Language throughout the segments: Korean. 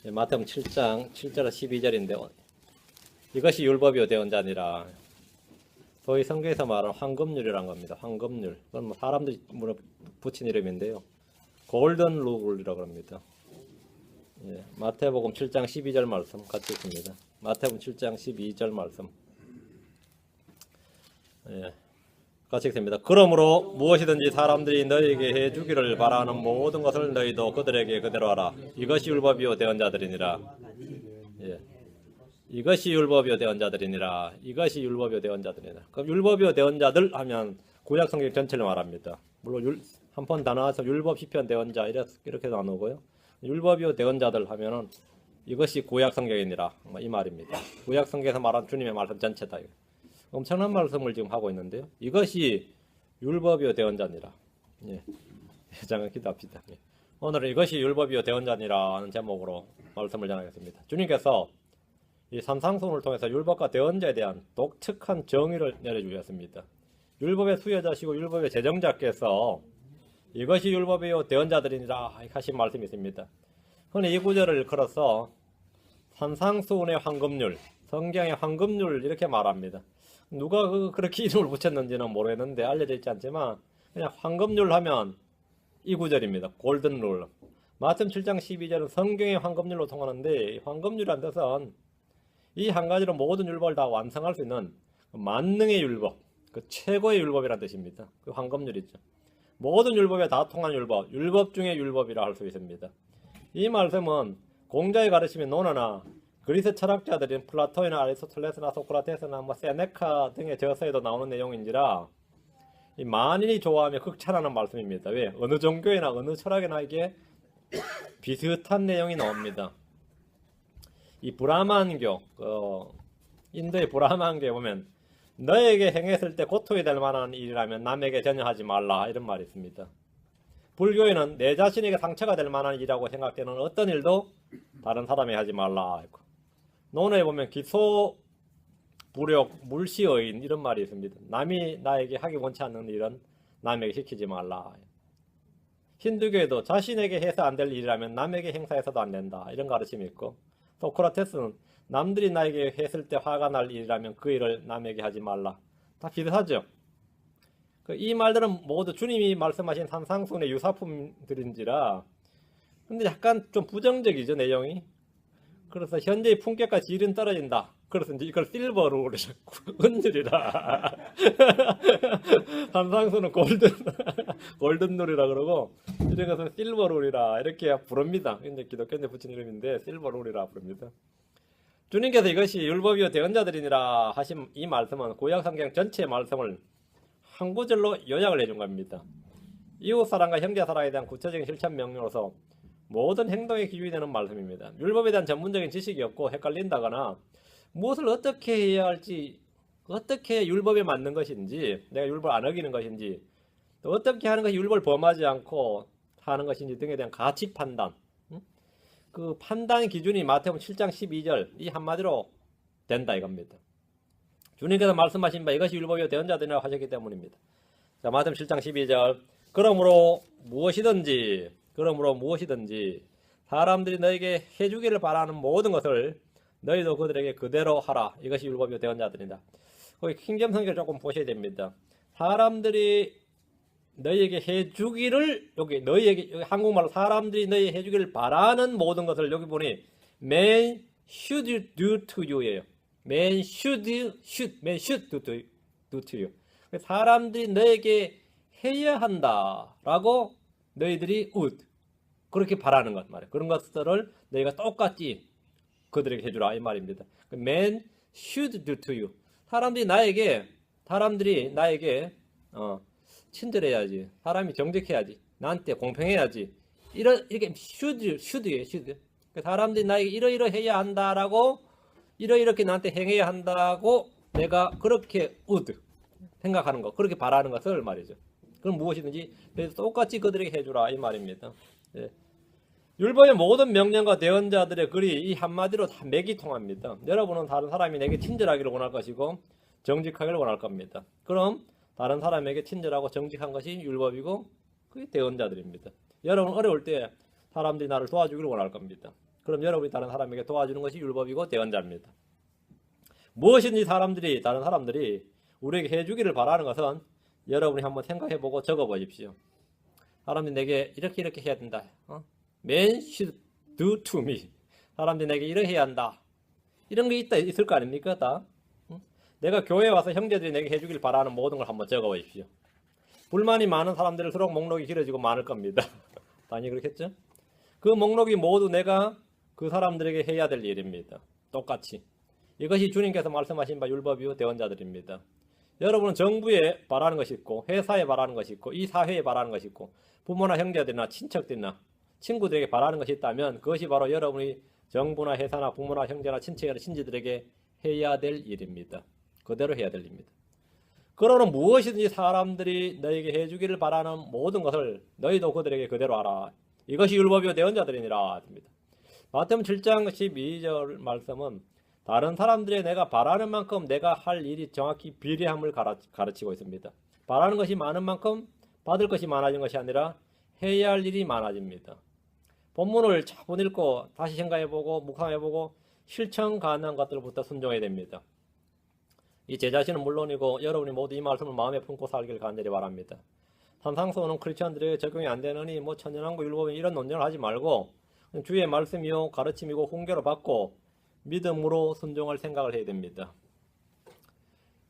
마태복음 7장 7절 12절인데 이것이 율법이요 대언자니라. 소위 성경에서 말하는 황금률이란 겁니다. 황금률. 그건 뭐 사람들이 붙인 이름인데요. 골든 룰이라고 합니다. 예, 마태복음 7장 12절 말씀 같이 읽습니다. 마태복음 7장 12절 말씀. 예, 같이 읽습니다. 그러므로 무엇이든지 사람들이 너희에게 해주기를 바라는 모든 것을 너희도 그들에게 그대로 하라. 이것이 율법이요 대언자들이니라. 예. 이것이 율법이요 대언자들이니라. 이것이 율법이요 대언자들이니라. 그럼 율법이요 대언자들 하면 구약 성경 전체를 말합니다. 물론 한 번 다 나와서 율법, 시편, 대언자 이렇게 나누고요. 율법이요 대언자들 하면은 이것이 구약 성경이니라 이 말입니다. 구약 성경에서 말한 주님의 말씀 전체다. 엄청난 말씀을 지금 하고 있는데요. 이것이 율법이요 대언자니라. 예. 잠깐 기도합시다. 예. 오늘은 이것이 율법이요 대언자니라는 제목으로 말씀을 전하겠습니다. 주님께서 이 산상순을 통해서 율법과 대언자에 대한 독특한 정의를 내려주셨습니다. 율법의 수혜자시고 율법의 제정자께서 이것이 율법이요 대언자들이니라 하신 말씀이 있습니다. 흔히 이 구절을 걸어서 산상순의 황금률, 성경의 황금률 이렇게 말합니다. 누가 그렇게 이름을 붙였는지는 모르겠는데 알려져 있지 않지만 그냥 황금률 하면 이 구절입니다. 골든룰. 마태복음 7장 12절은 성경의 황금률로 통하는데 황금률이란 뜻은 이 한 가지로 모든 율법을 다 완성할 수 있는 만능의 율법, 그 최고의 율법이라는 뜻입니다. 그 황금률이죠. 모든 율법에 다 통한 율법, 율법 중에 율법이라 할 수 있습니다. 이 말씀은 공자의 가르침인 논어나 그리스 철학자들인 플라톤이나 아리스토텔레스나 소크라테스나 세네카 등의 저서에도 나오는 내용인지라 이 만인이 좋아하며 극찬하는 말씀입니다. 왜? 어느 종교나 어느 철학이나 이게 비슷한 내용이 나옵니다. 이 브라만교, 인도의 브라만교에 보면 너에게 행했을 때 고통이 될 만한 일이라면 남에게 전혀 하지 말라 이런 말이 있습니다. 불교에는 내 자신에게 상처가 될 만한 일이라고 생각되는 어떤 일도 다른 사람에게 하지 말라. 논어에 보면 기소, 불욕, 물시어인 이런 말이 있습니다. 남이 나에게 하기 원치 않는 일은 남에게 시키지 말라. 힌두교에도 자신에게 해서 안 될 일이라면 남에게 행사해서도 안 된다. 이런 가르침이 있고 소크라테스는 남들이 나에게 했을 때 화가 날 일이라면 그 일을 남에게 하지 말라. 다 비슷하죠. 이 말들은 모두 주님이 말씀하신 산상순의 유사품들인지라 근데 약간 좀 부정적이죠 내용이. 그래서 현재의 품격과 질은 떨어진다. 그래서 이제 이걸 실버로 은율이라 산상순은 골든룰이라 그러고 이런 것은 실버룰이라 이렇게 부릅니다. 이제 기독교인들 붙인 이름인데 실버룰이라 부릅니다. 주님께서 이것이 율법이요 대언자들이니라 하신 이 말씀은 구약 성경 전체의 말씀을 한 구절로 요약을 해준 겁니다. 이웃 사랑과 형제 사랑에 대한 구체적인 실천 명령으로서 모든 행동의 기준이 되는 말씀입니다. 율법에 대한 전문적인 지식이 없고 헷갈린다거나 무엇을 어떻게 해야 할지, 어떻게 율법에 맞는 것인지, 내가 율법을 안 어기는 것인지, 또 어떻게 하는 것이 율법을 범하지 않고 하는 것인지 등에 대한 가치 판단, 그 판단 기준이 마태복음 7장 12절 이 한마디로 된다 이겁니다. 주님께서 말씀하신 바 이것이 율법이요 대언자들이라 하셨기 때문입니다. 자, 마태복음 7장 12절 그러므로 무엇이든지 사람들이 너에게 해주기를 바라는 모든 것을 너희도 그들에게 그대로 하라. 이것이 율법이요 대언자들이다. 거기 킹제임스 성경을 조금 보셔야 됩니다. 사람들이 너희에게 해주기를 여기 한국말로 사람들이 너희에게 해주기를 바라는 모든 것을 여기 보니 man should do to you예요. man should do to you. 사람들이 너에게 해야 한다라고 너희들이 would 그렇게 바라는 것 말이에요. 그런 것들을 너희가 똑같이 그들에게 해주라 이 말입니다. Man should do to you. 사람들이 나에게 친절해야지. 사람이 정직해야지. 나한테 공평해야지. 이렇게 should예요. should. 사람들이 나에게 이러이러해야 한다라고 이렇게 나한테 행해야 한다고 내가 그렇게 would 생각하는 것, 그렇게 바라는 것을 말이죠. 그럼 무엇이든지 똑같이 그들에게 해주라 이 말입니다. 예. 율법의 모든 명령과 대언자들의 글이 이 한마디로 다 맥이 통합니다. 여러분은 다른 사람이 내게 친절하기를 원할 것이고 정직하기를 원할 겁니다. 그럼 다른 사람에게 친절하고 정직한 것이 율법이고 그게 대언자들입니다. 여러분 어려울 때 사람들이 나를 도와주기를 원할 겁니다. 그럼 여러분이 다른 사람에게 도와주는 것이 율법이고 대언자입니다. 무엇이든지 다른 사람들이 우리에게 해주기를 바라는 것은 여러분이 한번 생각해보고 적어보십시오. 사람들이 내게 이렇게 해야 된다. Man should do to me. 사람들이 내게 이렇게 해야 한다. 이런 게 있을 거 아닙니까? 다. 내가 교회에 와서 형제들이 내게 해주길 바라는 모든 걸 한번 적어보십시오. 불만이 많은 사람들일수록 목록이 길어지고 많을 겁니다. 당연히 그렇겠죠? 그 목록이 모두 내가 그 사람들에게 해야 될 일입니다. 똑같이. 이것이 주님께서 말씀하신 바 율법이요 대언자들입니다. 여러분은 정부에 바라는 것이 있고 회사에 바라는 것이 있고 이 사회에 바라는 것이 있고 부모나 형제들이나 친척들이나 친구들에게 바라는 것이 있다면 그것이 바로 여러분이 정부나 회사나 부모나 형제나 친척이나 친지들에게 해야 될 일입니다. 그대로 해야 될 일입니다. 그러므로 무엇이든지 사람들이 너에게 해주기를 바라는 모든 것을 너희도 그들에게 그대로 하라. 이것이 율법이요 대언자들이니라. 마태복음 7장 12절 말씀은 다른 사람들의 내가 바라는 만큼 내가 할 일이 정확히 비례함을 가르치고 있습니다. 바라는 것이 많은 만큼 받을 것이 많아진 것이 아니라 해야 할 일이 많아집니다. 본문을 차분 읽고 다시 생각해보고 묵상해보고 실천 가능한 것들부터 순종해야 됩니다. 이 제 자신은 물론이고 여러분이 모두 이 말씀을 마음에 품고 살길 간절히 바랍니다. 산상수훈은 크리스천들에게 적용이 안 되느니 천연왕국 율법이 이런 논쟁을 하지 말고 주의 말씀이요 가르침이고 훈계로 받고 믿음으로 순종할 생각을 해야 됩니다.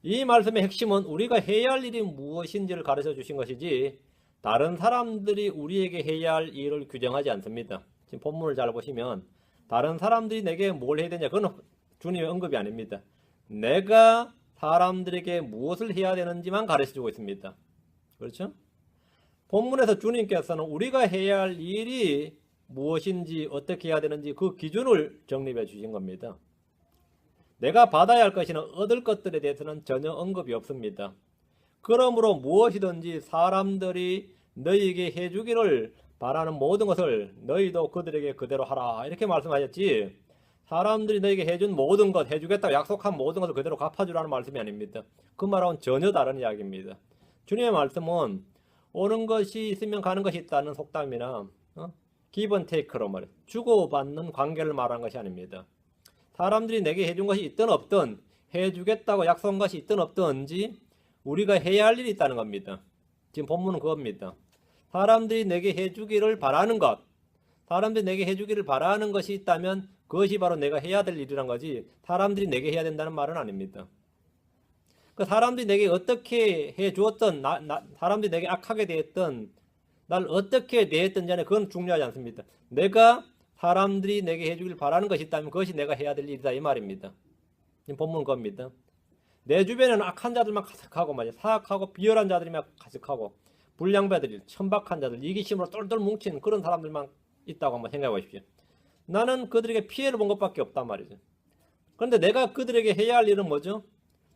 이 말씀의 핵심은 우리가 해야 할 일이 무엇인지를 가르쳐 주신 것이지 다른 사람들이 우리에게 해야 할 일을 규정하지 않습니다. 지금 본문을 잘 보시면 다른 사람들이 내게 뭘 해야 되냐 그건 주님의 언급이 아닙니다. 내가 사람들에게 무엇을 해야 되는지만 가르쳐 주고 있습니다. 그렇죠? 본문에서 주님께서는 우리가 해야 할 일이 무엇인지 어떻게 해야 되는지 그 기준을 정립해 주신 겁니다. 내가 받아야 할 것이나 얻을 것들에 대해서는 전혀 언급이 없습니다. 그러므로 무엇이든지 사람들이 너희에게 해주기를 바라는 모든 것을 너희도 그들에게 그대로 하라 이렇게 말씀하셨지 사람들이 너희에게 해준 모든 것 해주겠다고 약속한 모든 것을 그대로 갚아주라는 말씀이 아닙니다. 그 말하고는 전혀 다른 이야기입니다. 주님의 말씀은 오는 것이 있으면 가는 것이 있다는 속담이나 give and take로 말해 주고받는 관계를 말하는 것이 아닙니다. 사람들이 내게 해준 것이 있든 없든 해주겠다고 약속한 것이 있든 없든지 우리가 해야 할 일이 있다는 겁니다. 지금 본문은 그겁니다. 사람들이 내게 해주기를 바라는 것 사람들이 내게 해주기를 바라는 것이 있다면 그것이 바로 내가 해야 될 일이란 거지 사람들이 내게 해야 된다는 말은 아닙니다. 그 사람들이 내게 어떻게 해주었든 사람들이 내게 악하게 대했든 날 어떻게 대했든지 간에 그건 중요하지 않습니다. 내가 사람들이 내게 해주길 바라는 것이 있다면 그것이 내가 해야 될 일이다 이 말입니다. 본문은 겁니다. 내 주변에는 악한 자들만 가득하고 말이야. 사악하고 비열한 자들이만 가득하고 불량배들이 천박한 자들 이기심으로 똘똘 뭉친 그런 사람들만 있다고 한번 생각해 보십시오. 나는 그들에게 피해를 본 것밖에 없단 말이죠. 그런데 내가 그들에게 해야 할 일은 뭐죠?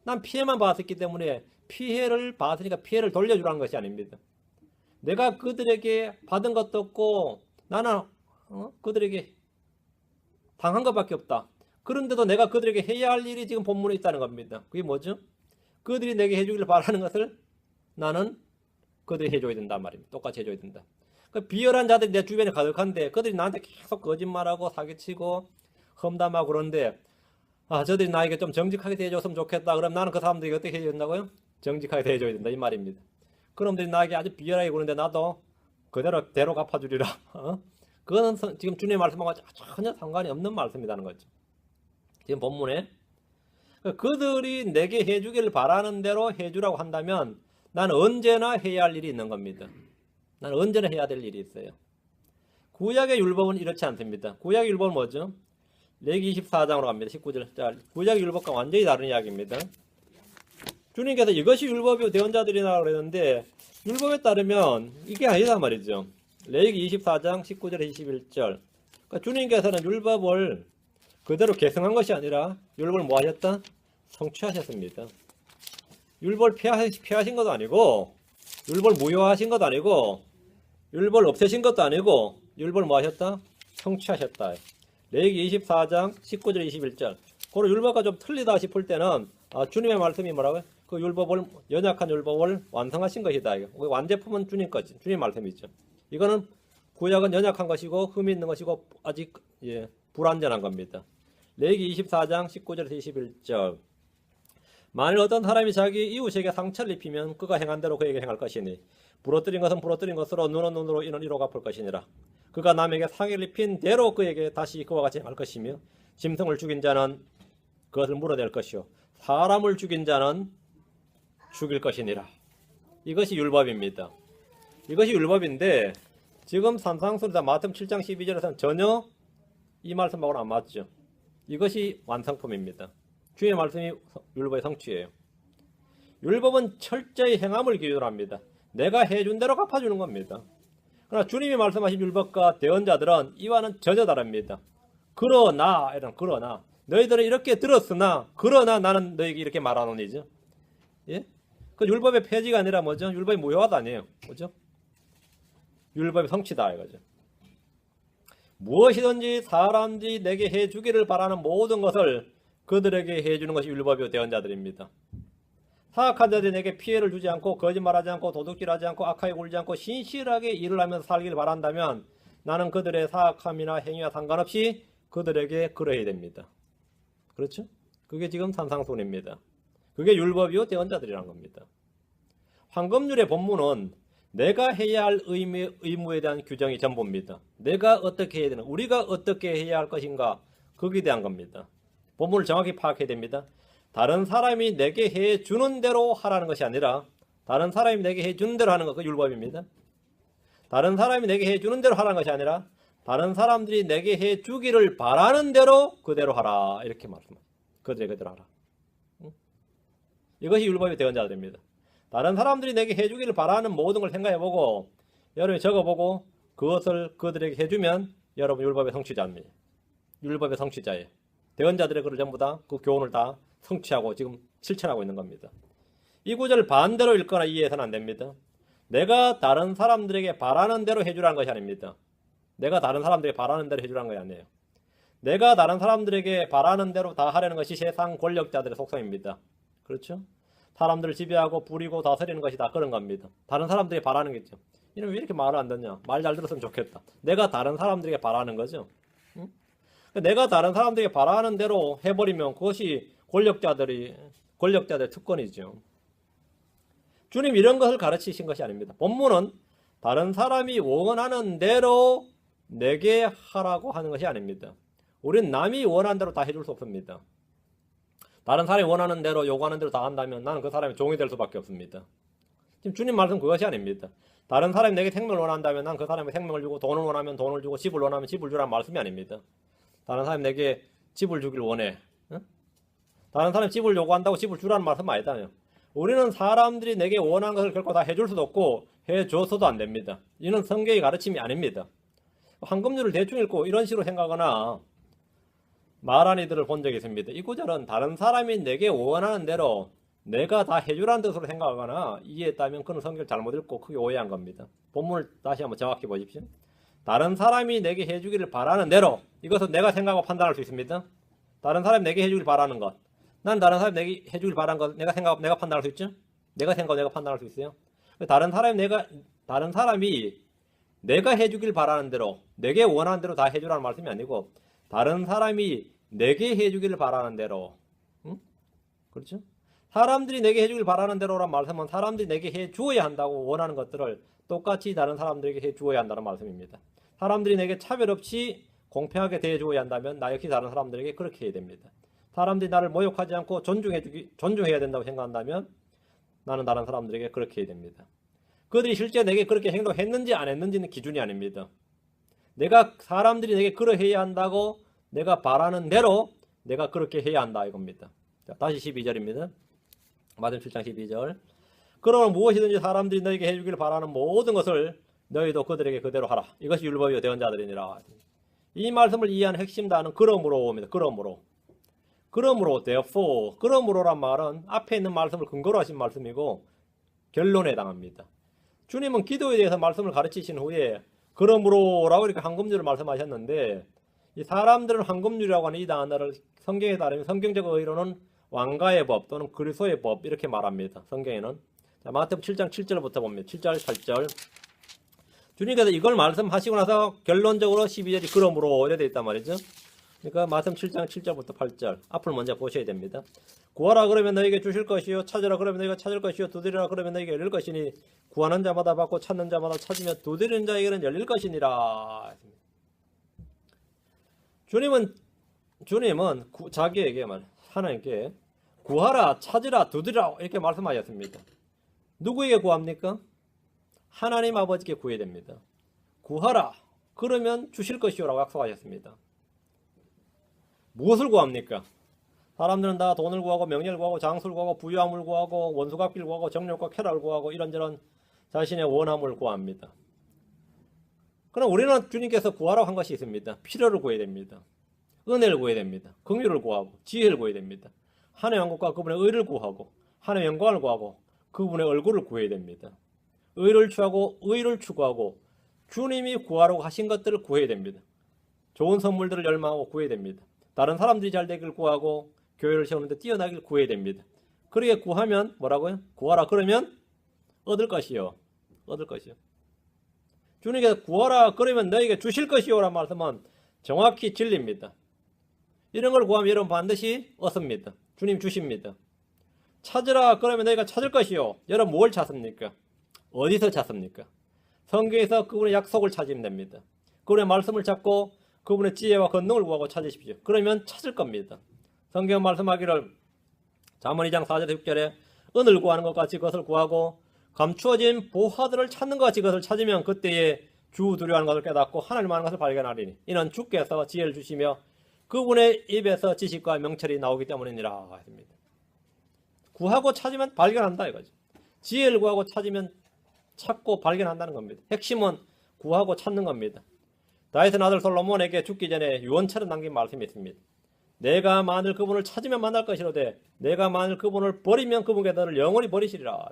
난 피해만 받았기 때문에 피해를 받으니까 피해를 돌려주라는 것이 아닙니다. 내가 그들에게 받은 것도 없고 나는 그들에게 당한 것밖에 없다. 그런데도 내가 그들에게 해야 할 일이 지금 본문에 있다는 겁니다. 그게 뭐죠? 그들이 내게 해주기를 바라는 것을 나는 그들이 해줘야 된단 말입니다. 똑같이 해줘야 된다. 그 비열한 자들이 내 주변에 가득한데 그들이 나한테 계속 거짓말하고 사기치고 험담하고 그러는데 저들이 나에게 좀 정직하게 대해줬으면 좋겠다. 그럼 나는 그 사람들에게 어떻게 해줘야 된다고요? 정직하게 대해줘야 된다 이 말입니다. 그놈들이 나에게 아주 비열하게 구는데 나도 그대로 갚아주리라. 그거는 지금 주님의 말씀하고 전혀 상관이 없는 말씀이라는 거죠. 지금 본문에 그들이 내게 해주기를 바라는 대로 해주라고 한다면 나는 언제나 해야 할 일이 있는 겁니다. 나는 언제나 해야 될 일이 있어요. 구약의 율법은 이렇지 않습니다. 구약의 율법은 뭐죠? 레위기 24장으로 갑니다. 19절. 자, 구약의 율법과 완전히 다른 이야기입니다. 주님께서 이것이 율법이요 대언자들이라 그랬는데 율법에 따르면 이게 아니다 말이죠. 레위기 24장 19절에 21절. 그러니까 주님께서는 율법을 그대로 계승한 것이 아니라 율법을 뭐 하셨다? 성취하셨습니다. 율법을 폐하신 것도 아니고 율법을 무효하신 것도 아니고 율법을 없애신 것도 아니고 율법을 뭐 하셨다? 성취하셨다. 레위기 24장 19절 21절. 그리고 율법과 좀 틀리다 싶을 때는 주님의 말씀이 뭐라고요? 그 율법을 연약한 율법을 완성하신 것이다. 완제품은 주님 거지. 주님 말씀이죠. 이거는 구약은 연약한 것이고 흠이 있는 것이고 아직 불완전한 겁니다. 레위기 24장 19절에서 21절. 만일 어떤 사람이 자기 이웃에게 상처를 입히면 그가 행한 대로 그에게 행할 것이니 부러뜨린 것은 부러뜨린 것으로 눈은 눈으로 이는 이로 갚을 것이니라. 그가 남에게 상해를 입힌 대로 그에게 다시 그와 같이 행할 것이며 짐승을 죽인 자는 그것을 물어낼 것이요 사람을 죽인 자는 죽일 것이니라. 이것이 율법입니다. 이것이 율법인데 지금 산상순이다 마태복음 7장 12절에서는 전혀 이 말씀하고는 안 맞죠. 이것이 완성품입니다. 주의 말씀이 율법의 성취예요. 율법은 철저히 행함을 기준으로 합니다. 내가 해준 대로 갚아주는 겁니다. 그러나 주님이 말씀하신 율법과 대언자들은 이와는 전혀 다릅니다. 그러나 너희들은 이렇게 들었으나 그러나 나는 너희에게 이렇게 말하노니죠. 예? 그 율법의 폐지가 아니라 뭐죠? 율법이 무효하다 아니에요. 뭐죠? 율법의 성취다 이거죠. 무엇이든지 사람들이 내게 해주기를 바라는 모든 것을 그들에게 해주는 것이 율법이요 대언자들입니다. 사악한 자들이 내게 피해를 주지 않고 거짓말하지 않고 도둑질하지 않고 악하게 굴지 않고 신실하게 일을 하면서 살기를 바란다면 나는 그들의 사악함이나 행위와 상관없이 그들에게 그러해야 됩니다. 그렇죠? 그게 지금 산상순입니다. 그게 율법이요 대언자들이라는 겁니다. 황금률의 본문은 내가 해야 할 의무에 대한 규정이 전부입니다. 내가 어떻게 해야 되나, 우리가 어떻게 해야 할 것인가, 거기에 대한 겁니다. 본문을 정확히 파악해야 됩니다. 다른 사람이 내게 해주는 대로 하라는 것이 아니라 다른 사람이 내게 해주는 대로 하는 것, 그 율법입니다. 다른 사람이 내게 해주는 대로 하라는 것이 아니라 다른 사람들이 내게 해주기를 바라는 대로 그대로 하라, 이렇게 말씀합니다. 그대로 하라. 이것이 율법의 대언자들입니다. 다른 사람들이 내게 해주기를 바라는 모든 걸 생각해보고 여러분이 적어보고 그것을 그들에게 해주면 여러분 율법의 성취자입니다. 율법의 성취자예요. 대언자들의 글을 전부 다 그 교훈을 다 성취하고 지금 실천하고 있는 겁니다. 이 구절을 반대로 읽거나 이해해서는 안 됩니다. 내가 다른 사람들에게 바라는 대로 해주라는 것이 아닙니다. 내가 다른 사람들에게 바라는 대로 해주라는 것이 아니에요. 내가 다른 사람들에게 바라는 대로 다 하려는 것이 세상 권력자들의 속성입니다. 그렇죠? 사람들을 지배하고 부리고 다스리는 것이 다 그런 겁니다. 다른 사람들이 바라는 거죠. 이놈 왜 이렇게 말을 안 듣냐? 말 잘 들었으면 좋겠다. 내가 다른 사람들에게 바라는 거죠. 응? 내가 다른 사람들에게 바라는 대로 해버리면 그것이 권력자들의 특권이죠. 주님 이런 것을 가르치신 것이 아닙니다. 본문은 다른 사람이 원하는 대로 내게 하라고 하는 것이 아닙니다. 우리는 남이 원하는 대로 다 해줄 수 없습니다. 다른 사람이 원하는 대로 요구하는 대로 다 한다면 나는 그 사람의 종이 될 수밖에 없습니다. 지금 주님 말씀 그것이 아닙니다. 다른 사람이 내게 생명을 원한다면 난 그 사람에게 생명을 주고 돈을 원하면 돈을 주고 집을 원하면 집을 주라는 말씀이 아닙니다. 다른 사람이 내게 집을 주길 원해. 응? 다른 사람이 집을 요구한다고 집을 주라는 말씀 아니다요. 우리는 사람들이 내게 원하는 것을 결코 다 해줄 수도 없고 해줘서도 안 됩니다. 이는 성경의 가르침이 아닙니다. 황금률을 대충 읽고 이런 식으로 생각하거나 말한 이들을 본 적이 있습니다. 이 구절은 다른 사람이 내게 원하는 대로 내가 다 해주라는 뜻으로 생각하거나 이해했다면 그는 성경을 잘못 읽고 크게 오해한 겁니다. 본문을 다시 한번 정확히 보십시오. 다른 사람이 내게 해주기를 바라는 대로, 이것은 내가 생각하고 판단할 수 있습니다. 다른 사람이 내게 해주길 바라는 것, 난 다른 사람이 내게 해주길 바라는 것 내가 생각하고 내가 판단할 수 있죠. 내가 생각하고 내가 판단할 수 있어요. 다른 사람이 내가 해주길 바라는 대로, 내게 원하는 대로 다 해주라는 말씀이 아니고 다른 사람이 내게 해주기를 바라는 대로, 응? 그렇죠? 사람들이 내게 해주길 바라는 대로란 말씀은 사람들이 내게 해주어야 한다고 원하는 것들을 똑같이 다른 사람들에게 해주어야 한다는 말씀입니다. 사람들이 내게 차별 없이 공평하게 대해주어야 한다면 나 역시 다른 사람들에게 그렇게 해야 됩니다. 사람들이 나를 모욕하지 않고 존중해야 된다고 생각한다면 나는 다른 사람들에게 그렇게 해야 됩니다. 그들이 실제 내게 그렇게 행동했는지 안 했는지는 기준이 아닙니다. 내가 사람들이 내게 그러해야 한다고 내가 바라는 대로 내가 그렇게 해야 한다 이겁니다. 자, 다시 12절입니다. 마태복음 7장 12절. 그러면 무엇이든지 사람들이 너에게 해주기를 바라는 모든 것을 너희도 그들에게 그대로 하라. 이것이 율법이요 대언자들이니라. 이 말씀을 이해하는 핵심 단어는 그러므로입니다. 그러므로 therefore, 그러므로란 말은 앞에 있는 말씀을 근거로 하신 말씀이고 결론에 해당합니다. 주님은 기도에 대해서 말씀을 가르치신 후에 그러므로라고 이렇게 황금률을 말씀하셨는데 이 사람들은 황금률이라고 하는 이 단어를 성경에 따르면 성경적 의의로는 왕가의 법 또는 그리스도의 법 이렇게 말합니다. 성경에는. 자, 마태복음 7장 7절부터 봅니다. 7절 8절. 주님께서 이걸 말씀하시고 나서 결론적으로 12절이 그러므로 이렇게 되어 있단 말이죠. 그러니까 마태복음 7장 7절부터 8절 앞을 먼저 보셔야 됩니다. 구하라 그러면 너에게 주실 것이요 찾으라 그러면 너희가 찾을 것이요 두드리라 그러면 너에게 열릴 것이니 구하는 자마다 받고 찾는 자마다 찾으며 두드리는 자에게는 열릴 것이니라. 주님은 자기에게만 하나님께 구하라 찾으라 두드리라 이렇게 말씀하셨습니다. 누구에게 구합니까? 하나님 아버지께 구해야 됩니다. 구하라 그러면 주실 것이요라고 약속하셨습니다. 무엇을 구합니까? 사람들은 다 돈을 구하고 명예를 구하고 장수를 구하고 부유함을 구하고 원수갚기를 구하고 정욕과 쾌락을 구하고 이런저런 자신의 원함을 구합니다. 그러나 우리는 주님께서 구하라고 한 것이 있습니다. 필요를 구해야 됩니다. 은혜를 구해야 됩니다. 긍휼을 구하고 지혜를 구해야 됩니다. 하나님의 왕국과 그분의 의를 구하고 하나님의 영광을 구하고 그분의 얼굴을 구해야 됩니다. 의를 취하고 의를 추구하고 주님이 구하라고 하신 것들을 구해야 됩니다. 좋은 선물들을 열망하고 구해야 됩니다. 다른 사람들이 잘 되길 구하고 교회를 세우는데 뛰어나길 구해야 됩니다. 그렇게 구하면 뭐라고요? 구하라 그러면 얻을 것이요. 얻을 것이요. 주님께서 구하라 그러면 너에게 주실 것이요 라는 말씀은 정확히 진리입니다. 이런 걸 구하면 여러분 반드시 얻습니다. 주님 주십니다. 찾으라 그러면 너희가 찾을 것이요. 여러분 뭘 찾습니까? 어디서 찾습니까? 성경에서 그분의 약속을 찾으면 됩니다. 그분의 말씀을 찾고 그분의 지혜와 권능을 구하고 찾으십시오. 그러면 찾을 겁니다. 성경 말씀하기를 잠언 2장 4절에 6절에 은을 구하는 것 같이 그것을 구하고 감추어진 보화들을 찾는 것 같이 그것을 찾으면 그때에 주 두려워하는 것을 깨닫고 하나님 아는 것을 발견하리니 이는 주께서 지혜를 주시며 그분의 입에서 지식과 명철이 나오기 때문이니라 했습니다. 구하고 찾으면 발견한다 이거죠. 지혜를 구하고 찾으면 찾고 발견한다는 겁니다. 핵심은 구하고 찾는 겁니다. 다윗의 아들 솔로몬에게 죽기 전에 유언처럼 남긴 말씀이 있습니다. 내가 만일 그분을 찾으면 만날 것이로되 내가 만일 그분을 버리면 그분께 너를 영원히 버리시리라.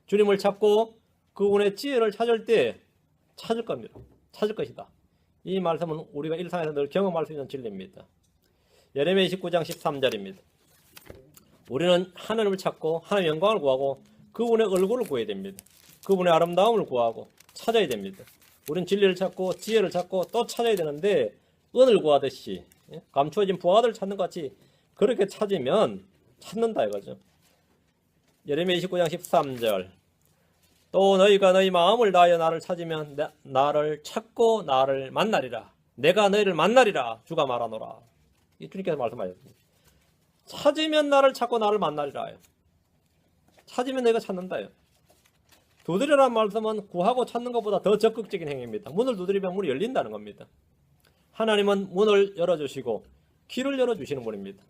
주님을 찾고 그분의 지혜를 찾을 때 찾을 겁니다. 찾을 것이다. 이 말씀은 우리가 일상에서 늘 경험할 수 있는 진리입니다. 예레미야 29장 13절입니다. 우리는 하나님을 찾고 하나님의 영광을 구하고 그분의 얼굴을 구해야 됩니다. 그분의 아름다움을 구하고 찾아야 됩니다. 우리는 진리를 찾고 지혜를 찾고 또 찾아야 되는데 은을 구하듯이 감추어진 부하들을 찾는 것 같이 그렇게 찾으면 찾는다 이거죠. 예레미야 29장 13절 또 너희가 너희 마음을 다하여 나를 찾으면 나를 찾고 나를 만나리라. 내가 너희를 만나리라. 주가 말하노라. 이 주님께서 말씀하셨습니다. 찾으면 나를 찾고 나를 만나리라. 찾으면 너희가 찾는다요. 두드리라는 말씀은 구하고 찾는 것보다 더 적극적인 행위입니다. 문을 두드리면 문이 열린다는 겁니다. 하나님은 문을 열어주시고 길을 열어주시는 분입니다.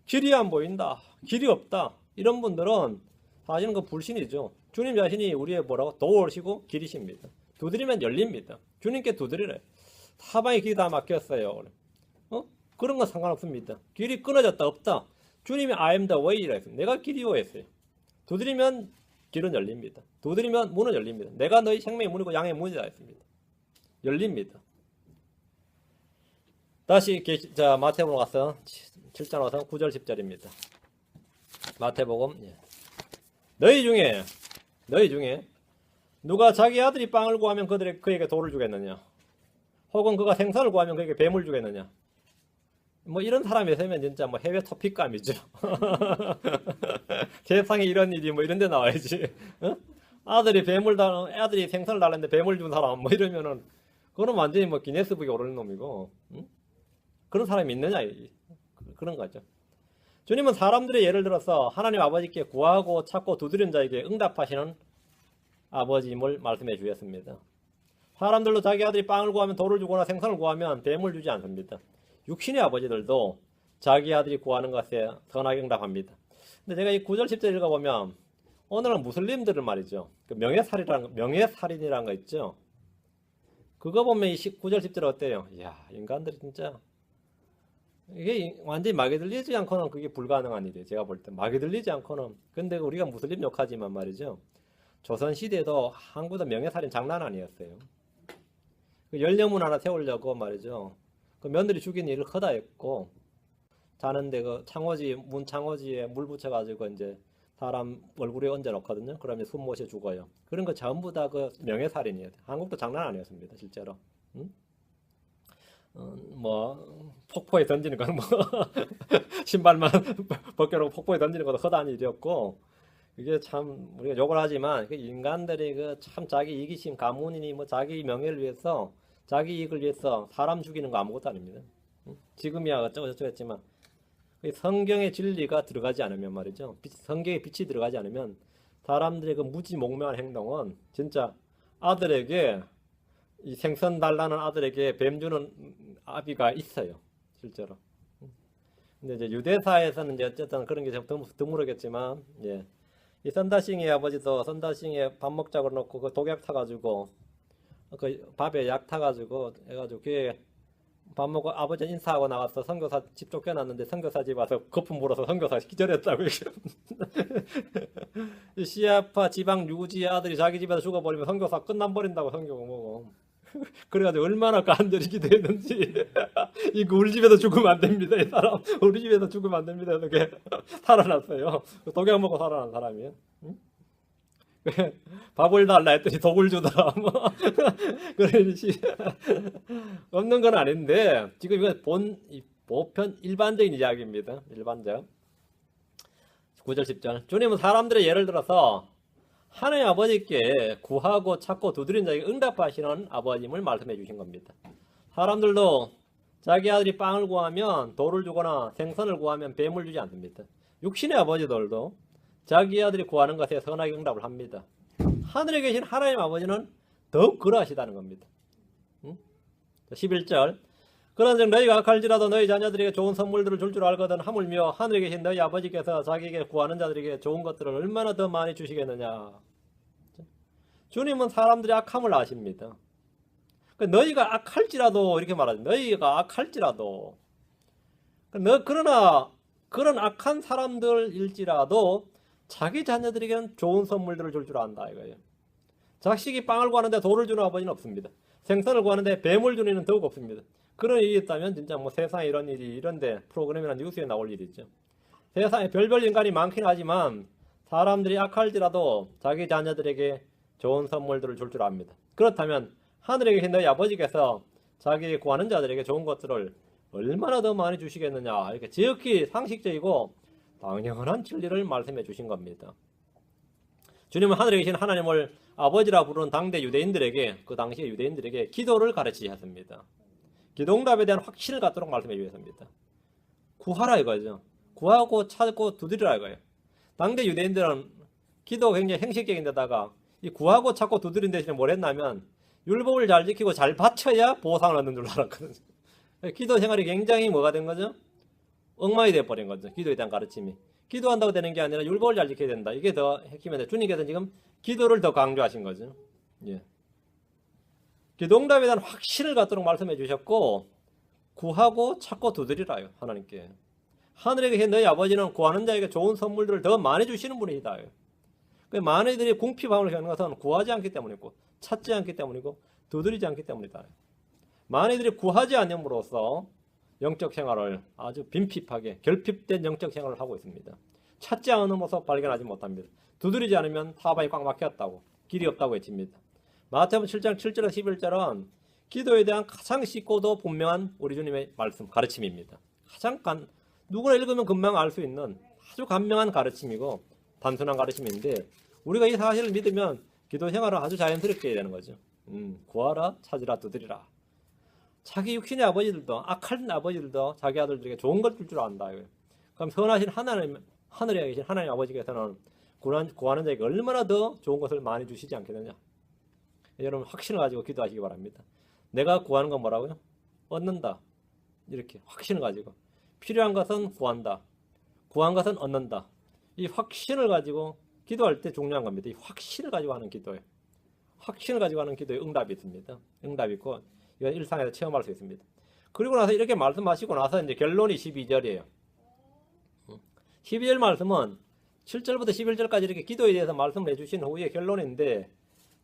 길이 안 보인다, 길이 없다 이런 분들은 사실은 그 불신이죠. 주님 자신이 우리의 뭐라고 도우시고 길이십니다. 두드리면 열립니다. 주님께 두드리래. 사방에 길이 다 막혔어요. 그런 건 상관없습니다. 길이 끊어졌다 없다. 주님이 I am the way라 했어요. 내가 길이요 했어요. 두드리면 길은 열립니다. 두드리면 문은 열립니다. 내가 너희 생명의 문이고 양의 문이다 했습니다. 열립니다. 다시 마태복음 가서 7장 와서 9절 10절입니다. 마태복음 너희 중에 누가 자기 아들이 빵을 구하면 그에게 돌을 주겠느냐? 혹은 그가 생선을 구하면 그에게 뱀을 주겠느냐? 뭐 이런 사람이 있으면 진짜 뭐 해외 토픽감이죠. 세상에 이런 일이 뭐 이런 데 나와야지. 아들이 생선을 달랐는데 뱀을 준 사람 뭐 이러면은 그건 완전히 뭐 기네스북에 오르는 놈이고. 그런 사람이 있느냐 그런 거죠. 주님은 사람들의 예를 들어서 하나님 아버지께 구하고 찾고 두드리는 자에게 응답하시는 아버지임을 말씀해 주셨습니다. 사람들도 자기 아들이 빵을 구하면 돌을 주거나 생선을 구하면 뱀을 주지 않습니다. 육신의 아버지들도 자기 아들이 구하는 것에 선하게 응답합니다. 근데 제가 이 9절 10절 읽어보면 오늘은 무슬림들은 말이죠. 그 명예살인이라는 거 있죠. 그거 보면 이 9절 10절 어때요? 이야, 인간들이 진짜 이게 완전히 마귀 들리지 않고는 그게 불가능한 일이에요. 제가 볼 때 마귀 들리지 않고는. 근데 우리가 무슬림 욕하지만 말이죠. 조선시대에도 한국도 명예살인 장난 아니었어요. 그 열려문 하나 세우려고 말이죠. 그 며느리 죽인 일을 커다 했고 자는데 그 문 창호지에 물 붙여가지고 이제 사람 얼굴에 얹어 놓거든요. 그러면 숨 모셔 죽어요. 그런 거 전부 다 그 명예살인이에요. 한국도 장난 아니었습니다. 실제로. 뭐 폭포에 던지는 건 뭐 신발만 벗겨놓고 폭포에 던지는 것도 허다한 일이었고 이게 참 우리가 욕을 하지만 그 인간들이 그 참 자기 이기심 가문이니 뭐 자기 명예를 위해서 자기 이익을 위해서 사람 죽이는 거 아무것도 아닙니다. 지금이야 어쩌고저쩌고 했지만 성경의 진리가 들어가지 않으면 말이죠. 성경의 빛이 들어가지 않으면 사람들의 그 무지몽매한 행동은 진짜 아들에게 이 생선 달라는 아들에게 뱀 주는 아비가 있어요. 실제로. 근데 이제 유대사에서는 이제 어쨌든 그런 게 좀 드물겠지만, 예. 이 선다싱의 아버지도 선다싱에 밥 먹자고 놓고 그 독약 타가지고 그 밥에 약 타가지고 해가지고 그게 밥 먹고 아버지 인사하고 나가서 선교사 집 쫓겨났는데 선교사 집 와서 거품 물어서 선교사 기절했다고. 시아파 지방 유지의 아들이 자기 집에서 죽어버리면 선교사 끝난버린다고 선교가 뭐고. 그래가지고 얼마나 간절히 기도했는지. 이거 우리 집에서 죽으면 안 됩니다. 이 사람 우리 집에서 죽으면 안 됩니다. 이렇게 살아났어요. 독약 먹고 살아난 사람이에요. 응? 밥을 달라 했더니 독을 주더라. 뭐 그러듯이 없는 건 아닌데 지금 이건 보편 일반적인 이야기입니다. 일반적 9절 10절 주님은 사람들의 예를 들어서 하나님 아버지께 구하고 찾고 두드린 자에게 응답하시는 아버님을 말씀해 주신 겁니다. 사람들도 자기 아들이 빵을 구하면 돌을 주거나 생선을 구하면 뱀을 주지 않습니다. 육신의 아버지들도 자기 아들이 구하는 것에 선하게 응답을 합니다. 하늘에 계신 하나님 아버지는 더욱 그러하시다는 겁니다. 11절 그런즉 너희가 악할지라도 너희 자녀들에게 좋은 선물들을 줄 줄 알거든 하물며 하늘에 계신 너희 아버지께서 자기에게 구하는 자들에게 좋은 것들을 얼마나 더 많이 주시겠느냐. 주님은 사람들이 악함을 아십니다. 너희가 악할지라도 이렇게 말하죠. 너희가 악할지라도 그러나 그런 악한 사람들일지라도 자기 자녀들에게는 좋은 선물들을 줄 줄 안다 이거예요. 자식이 빵을 구하는데 돌을 주는 아버지는 없습니다. 생선을 구하는데 뱀을 주는 이는 더욱 없습니다. 그런 일이 있다면 진짜 뭐 세상에 이런 일이 이런데 프로그램이나 뉴스에 나올 일이죠. 세상에 별별 인간이 많긴 하지만 사람들이 악할지라도 자기 자녀들에게 좋은 선물들을 줄 줄 압니다. 그렇다면 하늘에 계신 너희 아버지께서 자기 구하는 자들에게 좋은 것들을 얼마나 더 많이 주시겠느냐. 이렇게 지극히 상식적이고 당연한 진리를 말씀해 주신 겁니다. 주님은 하늘에 계신 하나님을 아버지라 부르는 당대 유대인들에게 그 당시의 유대인들에게 기도를 가르치셨습니다. 기도응답에 대한 확신을 갖도록 말씀해 주셨습니다. 구하라 이거죠. 구하고 찾고 두드리라 이거예요. 당대 유대인들은 기도가 굉장히 형식적인 데다가 이 구하고 찾고 두드린 대신에 뭘 했냐면 율법을 잘 지키고 잘 바쳐야 보상을 얻는 줄 알았거든요. 기도 생활이 굉장히 뭐가 된 거죠? 엉망이 되어버린 거죠. 기도에 대한 가르침이. 기도한다고 되는 게 아니라 율법을 잘 지켜야 된다. 이게 더 핵심인데 주님께서는 지금 기도를 더 강조하신 거죠. 예. 기도응답에 대한 확신을 갖도록 말씀해 주셨고 구하고 찾고 두드리라요. 하나님께. 하늘에 계신 너희 아버지는 구하는 자에게 좋은 선물들을 더 많이 주시는 분이다. 많은 이들이 궁핍함을 겪는 것은 구하지 않기 때문이고 찾지 않기 때문이고 두드리지 않기 때문이다. 많은 이들이 구하지 않음으로써 영적 생활을 아주 빈핍하게 결핍된 영적 생활을 하고 있습니다. 찾지 않음으로써 발견하지 못합니다. 두드리지 않으면 사방이 꽉 막혔다고 길이 없다고 외칩니다. 마태복음 7장 7절에서 11절은 기도에 대한 가장 쉽고도 분명한 우리 주님의 말씀 가르침입니다. 누구나 읽으면 금방 알 수 있는 아주 간명한 가르침이고 단순한 가르침인데 우리가 이 사실을 믿으면 기도 생활을 아주 자연스럽게 해야 되는 거죠. 구하라 찾으라 두드리라. 자기 육신의 아버지들도 악한 아버지들도 자기 아들들에게 좋은 걸 줄 줄 안다. 그럼 선하신 하늘에 계신 하나님 아버지께서는 구하는 자에게 얼마나 더 좋은 것을 많이 주시지 않겠느냐. 여러분 확신을 가지고 기도하시기 바랍니다. 내가 구하는 건 뭐라고요? 얻는다. 이렇게 확신을 가지고 필요한 것은 구한다. 구한 것은 얻는다. 이 확신을 가지고 기도할 때 중요한 겁니다. 이 확신을 가지고 하는 기도예요. 확신을 가지고 하는 기도에 응답이 있습니다. 응답이 있고 이건 일상에서 체험할 수 있습니다. 그리고 나서 이렇게 말씀하시고 나서 이제 결론이 12절이에요. 12절 말씀은 7절부터 11절까지 이렇게 기도에 대해서 말씀을 해주신 후에 결론인데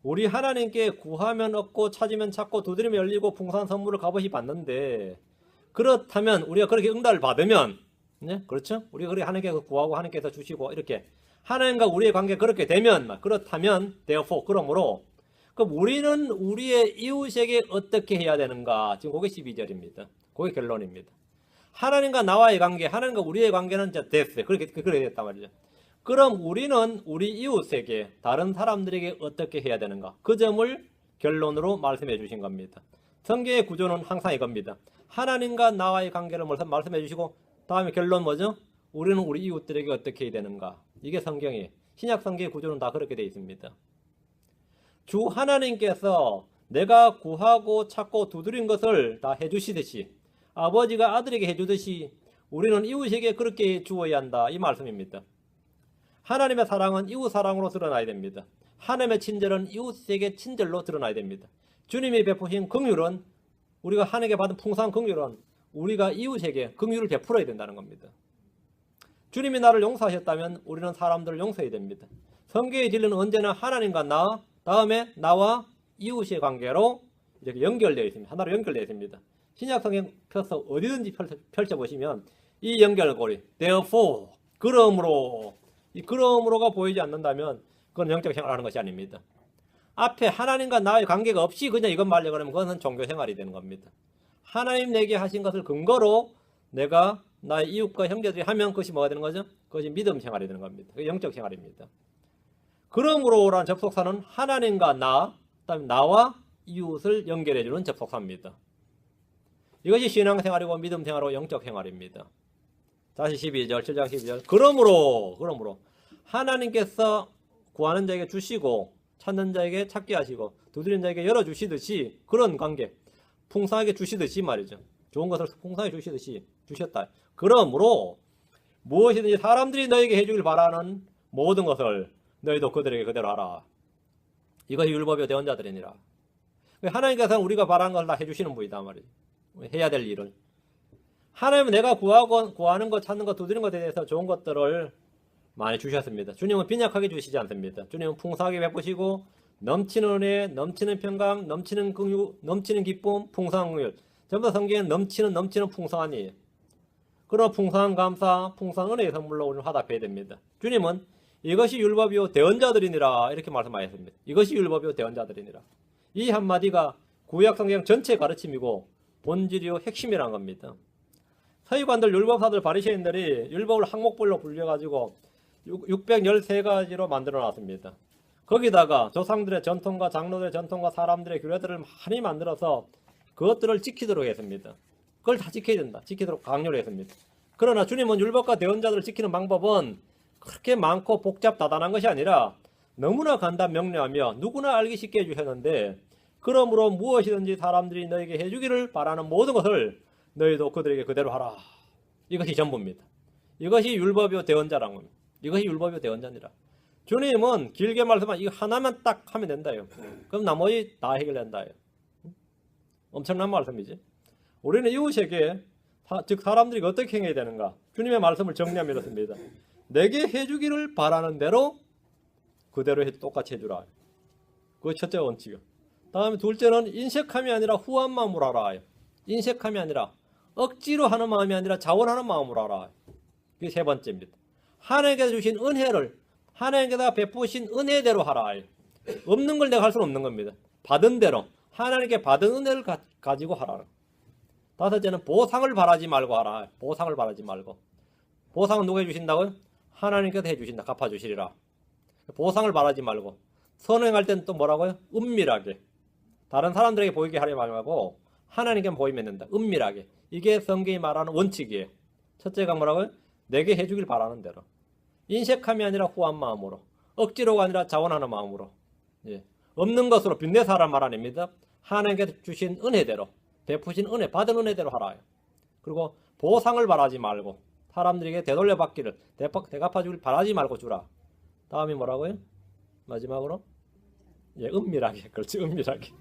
우리 하나님께 구하면 얻고 찾으면 찾고 두드리면 열리고 풍성한 선물을 값없이 받는데 그렇다면 우리가 그렇게 응답을 받으면 네? 그렇죠? 우리가 그렇게 하나님께서 구하고 하나님께서 주시고 이렇게 하나님과 우리의 관계가 그렇게 되면 그렇다면 therefore 그러므로 그럼 우리는 우리의 이웃에게 어떻게 해야 되는가? 지금 그게 12절입니다. 그게 결론입니다. 하나님과 나와의 관계, 하나님과 우리의 관계는 이제 됐어요. 그렇게 됐단 말이죠. 그럼 우리는 우리 이웃에게, 다른 사람들에게 어떻게 해야 되는가? 그 점을 결론으로 말씀해 주신 겁니다. 성경의 구조는 항상 이겁니다. 하나님과 나와의 관계를 말씀해 주시고, 다음에 결론 뭐죠? 우리는 우리 이웃들에게 어떻게 해야 되는가? 이게 성경이에요. 신약 성경의 구조는 다 그렇게 되어 있습니다. 주 하나님께서 내가 구하고 찾고 두드린 것을 다 해주시듯이, 아버지가 아들에게 해주듯이 우리는 이웃에게 그렇게 주어야 한다, 이 말씀입니다. 하나님의 사랑은 이웃 사랑으로 드러나야 됩니다. 하나님의 친절은 이웃에게 친절로 드러나야 됩니다. 주님이 베푸신 긍휼은, 우리가 하나님께 받은 풍성한 긍휼은 우리가 이웃에게 긍휼을 베풀어야 된다는 겁니다. 주님이 나를 용서하셨다면 우리는 사람들을 용서해야 됩니다. 성경의 진리는 언제나 하나님과 나, 다음에 나와 이웃의 관계로 이렇게 연결되어 있습니다. 하나로 연결되어 있습니다. 신약 성경 펴서 어디든지 펼쳐보시면 이 연결고리, therefore, 그러므로, 이 그러므로가 보이지 않는다면 그건 영적 생활하는 것이 아닙니다. 앞에 하나님과 나의 관계가 없이 그냥 이것 말려 그러면 그것은 종교 생활이 되는 겁니다. 하나님 내게 하신 것을 근거로 내가 나의 이웃과 형제들이 하면 그것이 뭐가 되는 거죠? 그것이 믿음 생활이 되는 겁니다. 그게 영적 생활입니다. 그러므로라는 접속사는 하나님과 나, 그다음에 나와 이웃을 연결해주는 접속사입니다. 이것이 신앙생활이고 믿음 생활이고 영적 생활입니다. 다시 12절, 7장 12절. 그러므로 하나님께서 구하는 자에게 주시고 찾는 자에게 찾게 하시고 두드리는 자에게 열어주시듯이, 그런 관계, 풍성하게 주시듯이 말이죠. 좋은 것을 풍성하게 주시듯이 주셨다. 그러므로 무엇이든지 사람들이 너에게 해주길 바라는 모든 것을 너희도 그들에게 그대로 하라. 이것이 율법의 대언자들이니라. 하나님께서는 우리가 바라는 걸 다 해주시는 분이다 말이에요. 해야 될 일을. 하나님은 내가 구하는 것, 찾는 것, 두드리는 것에 대해서 좋은 것들을 많이 주셨습니다. 주님은 빈약하게 주시지 않습니다. 주님은 풍성하게 베푸시고 넘치는 은혜, 넘치는 평강, 넘치는 긍휼, 넘치는 기쁨, 풍성한 긍휼. 전부 다 성경에는 넘치는 풍성한이에요. 그런 풍성한 감사, 풍성한 은혜의 선물로 우리는 화답해야 됩니다. 주님은 이것이 율법이요 대언자들이니라 이렇게 말씀하셨습니다. 이것이 율법이요 대언자들이니라. 이 한마디가 구약 성경 전체 가르침이고 본질이요 핵심이라는 겁니다. 서기관들, 율법사들, 바리새인들이 율법을 항목별로 불려가지고 613가지로 만들어 놨습니다. 거기다가 조상들의 전통과 장로들의 전통과 사람들의 규례들을 많이 만들어서 그것들을 지키도록 했습니다. 그걸 다 지켜야 된다. 지키도록 강요를 했습니다. 그러나 주님은 율법과 대언자들을 지키는 방법은 그렇게 많고 복잡다단한 것이 아니라 너무나 간단 명료하며 누구나 알기 쉽게 해주셨는데, 그러므로 무엇이든지 사람들이 너에게 해주기를 바라는 모든 것을 너희도 그들에게 그대로 하라. 이것이 전부입니다. 이것이 율법이요 대언자라는 겁니다. 이것이 율법이요 대언자니라. 주님은 길게 말씀하면 이거 하나만 딱 하면 된다요. 그럼 나머지 다 해결된다요. 엄청난 말씀이지. 우리는 이웃에게, 즉 사람들이 어떻게 행해야 되는가? 주님의 말씀을 정리하면 이렇습니다. 내게 해주기를 바라는 대로 그대로 똑같이 해주라. 그게 첫째 원칙이요. 다음에 둘째는 인색함이 아니라 후한 마음으로 하라. 인색함이 아니라 억지로 하는 마음이 아니라 자원하는 마음으로 하라. 그게 세 번째입니다. 하나님께서 주신 은혜를 하나님께서 베푸신 은혜대로 하라. 없는 걸 내가 할 수는 없는 겁니다. 받은 대로 하나님께 받은 은혜를 가지고 하라. 다섯째는 보상을 바라지 말고 하라. 보상을 바라지 말고. 보상은 누가 해주신다고요? 하나님께서 해주신다. 갚아주시리라. 보상을 바라지 말고. 선행할 때는 또 뭐라고요? 은밀하게. 다른 사람들에게 보이게 하려 말고 하나님께만 보이면 된다. 은밀하게. 이게 성경이 말하는 원칙이에요. 첫째가 뭐라고요? 내게 해주길 바라는 대로. 인색함이 아니라 후한 마음으로. 억지로가 아니라 자원하는 마음으로. 예. 없는 것으로 빈내사란 말 아닙니다. 하나님께서 주신 은혜대로, 베푸신 은혜, 받은 은혜대로 하라. 그리고 보상을 바라지 말고 사람들에게 되돌려 받기를, 대갚아주길 바라지 말고 주라. 다음이 뭐라고요? 마지막으로? 예, 은밀하게. 그렇지, 은밀하게.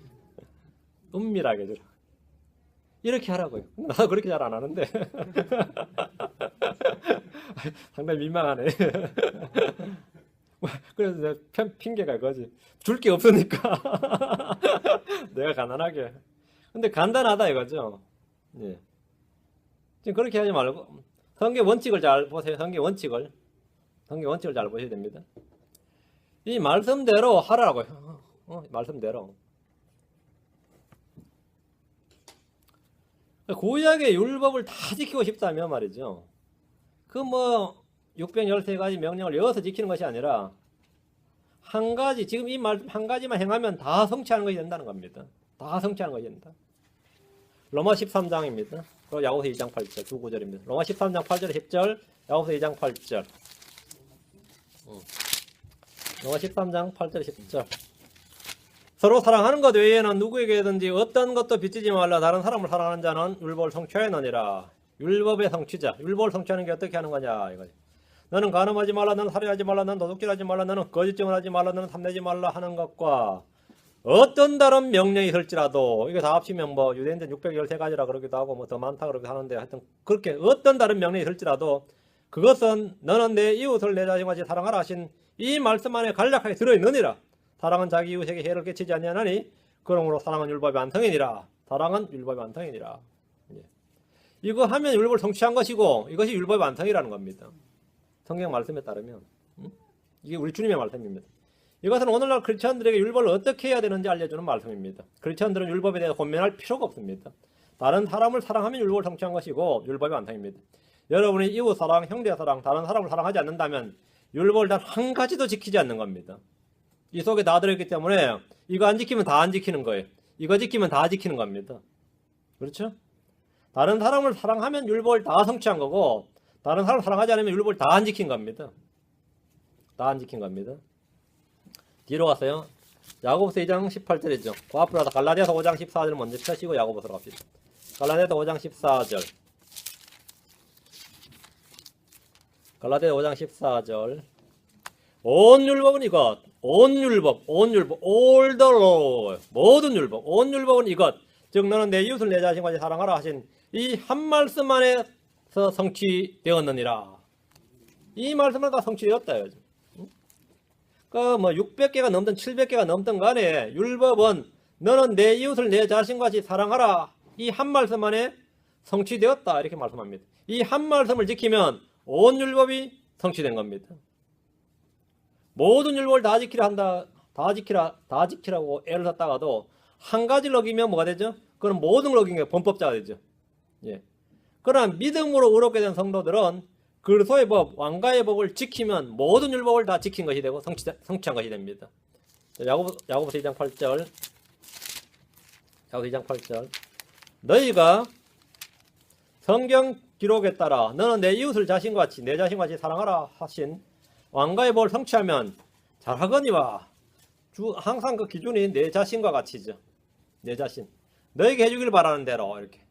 은밀하게 주라. 이렇게 하라고요. 나도 그렇게 잘 안 하는데. 상당히 민망하네. 그래서 내 핑계가 이거지. 줄 게 없으니까. 내가 가난하게. 근데 간단하다 이거죠. 예. 지금 그렇게 하지 말고 성경 원칙을 잘 보세요. 성경 원칙을 잘 보셔야 됩니다. 이 말씀대로 하라고요. 말씀대로. 구약의 율법을 다 지키고 싶다면 말이죠. 그 뭐 613가지 명령을 여어서 지키는 것이 아니라 한 가지, 지금 이 말 한 가지만 행하면 다 성취하는 것이 된다는 겁니다. 다 성취하는 것이 된다. 로마 13장입니다. 그리고 야고보서 2장 8절 두 구절입니다. 로마 13장 8절 10절, 야고보서 2장 8절. 로마 13장 8절 10절. 서로 사랑하는 것 외에는 누구에게든지 어떤 것도 빚지지 말라. 다른 사람을 사랑하는 자는 율법을 성취하였느니라. 율법의 성취자. 율법을 성취하는 게 어떻게 하는 거냐 이거지. 너는 간음하지 말라, 너는 살해하지 말라, 너는 도둑질하지 말라, 너는 거짓 증언하지 말라, 너는 탐내지 말라 하는 것과 어떤 다른 명령이 있을지라도, 이거 다 합치면 뭐 유대인들 613가지라 그러기도 하고 뭐 더 많다 그러기도 하는데, 하여튼 그렇게 어떤 다른 명령이 있을지라도 그것은 너는 내 이웃을 내 자신같이 사랑하라 하신 이 말씀 안에 간략하게 들어있느니라. 사랑은 자기 이웃에게 해를 끼치지 아니하나니 그러므로 사랑은 율법의 반성이니라. 사랑은 율법의 반성이니라. 이거 하면 율법을 성취한 것이고 이것이 율법의 반성이라는 겁니다. 성경 말씀에 따르면 이게 우리 주님의 말씀입니다. 이것은 오늘날 크리스천들에게 율법을 어떻게 해야 되는지 알려주는 말씀입니다. 크리스천들은 율법에 대해서 고민할 필요가 없습니다. 다른 사람을 사랑하면 율법을 성취한 것이고 율법의 완성입니다. 여러분이 이웃 사랑, 형제 사랑, 다른 사람을 사랑하지 않는다면 율법을 단 한 가지도 지키지 않는 겁니다. 이 속에 다 들어있기 때문에 이거 안 지키면 다 안 지키는 거예요. 이거 지키면 다 지키는 겁니다. 그렇죠? 다른 사람을 사랑하면 율법을 다 성취한 거고 다른 사람을 사랑하지 않으면 율법을 다 안 지킨 겁니다. 다 안 지킨 겁니다. 뒤로 갔어요. 야고보서 2장 18절이죠. 그 앞으로 가서 갈라디아서 5장 14절 먼저 펴시고 야고보서로 갑시다. 갈라디아서 5장 14절. 갈라디아 5장 14절. 온 율법은 이것. 온 율법. all the law. 모든 율법. 온 율법은 이것. 즉 너는 내 이웃을 내 자신과 사랑하라 하신 이 한 말씀 안에서 성취되었느니라. 이 말씀은 다 성취되었다. 그 뭐 600개가 넘든 700개가 넘든 간에 율법은 너는 내 이웃을 내 자신같이 사랑하라. 이 한 말씀 안에 성취되었다. 이렇게 말씀합니다. 이 한 말씀을 지키면 온 율법이 성취된 겁니다. 모든 율법을 다 지키라 한다. 다 지키라고 애를 썼다가도 한 가지를 어기면 뭐가 되죠? 그럼 모든 걸 어긴 게 범법자가 되죠. 예. 그러나 믿음으로 의롭게 된 성도들은 그리스도의 법, 왕가의 법을 지키면 모든 율법을 다 지킨 것이 되고 성취한 것이 됩니다. 야고보서 2장 8절. 야고보서 2장 8절. 너희가 성경 기록에 따라 너는 내 이웃을 자신같이 내 자신같이 사랑하라 하신 왕가의 법을 성취하면 잘하거니와. 항상 그 기준이 내 자신과 같이죠. 내 자신. 너에게 해주길 바라는 대로 이렇게.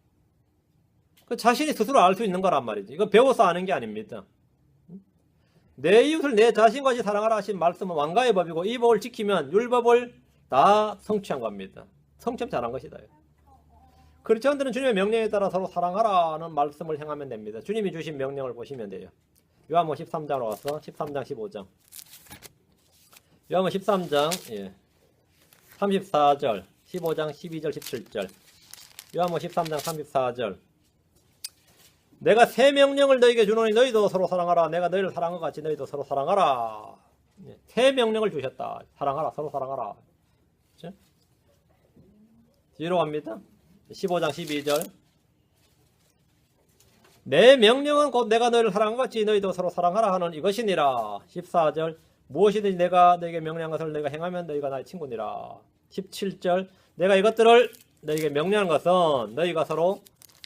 그 자신이 스스로 알 수 있는 거란 말이지. 이거 배워서 아는 게 아닙니다. 내 이웃을 내 자신같이 사랑하라 하신 말씀은 왕가의 법이고 이 법을 지키면 율법을 다 성취한 겁니다. 성취 잘한 것이다. 크리스천들은 주님의 명령에 따라 서로 사랑하라는 말씀을 행하면 됩니다. 주님이 주신 명령을 보시면 돼요. 요한복음 13장으로 가서 13장 15장. 요한복음 13장 34절 15장 12절 17절. 요한복음 13장 34절. 내가 새 명령을 너희에게 주노니 너희도 서로 사랑하라. 내가 너희를 사랑한 것 같이 너희도 서로 사랑하라. 새 명령을 주셨다. 사랑하라. 서로 사랑하라. 그렇죠? 뒤로 갑니다. 15장 12절. 내 명령은 곧 내가 너희를 사랑한 것 같이 너희도 서로 사랑하라 하는 이것이니라. 14절. 무엇이든지 내가 너희에게 명령한 것을 너희가 행하면 너희가 나의 친구니라. 17절. 내가 이것들을 너희에게 명령한 것은 너희가 서로